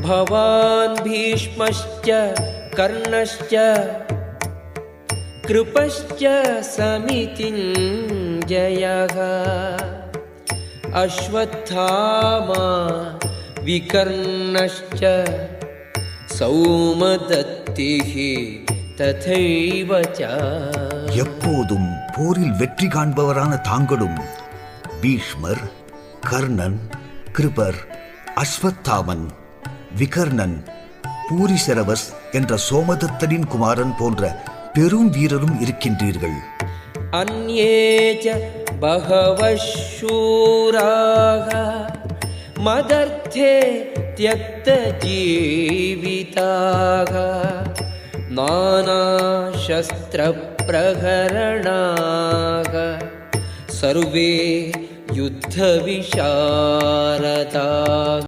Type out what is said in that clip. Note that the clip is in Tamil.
भवान् भीष्मश्च कर्णश्च कृपश्च समितिञ्जयः अश्वत्थामा विकर्णश्च सौमदत्तिः तथैव च. எப்போதும் போரில் வெற்றி காண்பவரான தாங்களும் பீஷ்மர், கர்ணன், கிருபர், அஸ்வத்தாமன், விகர்ணன், பூரிசரவஸ் என்ற சோமதத்தனின் குமாரன் போன்ற பெரும் வீரரும் இருக்கின்றீர்கள். अन्ये च बहवः शूराः मदर्थे त्यक्तजीविताः नानाशस्त्रप्रहरणाः सर्वे युद्धविशारदाः.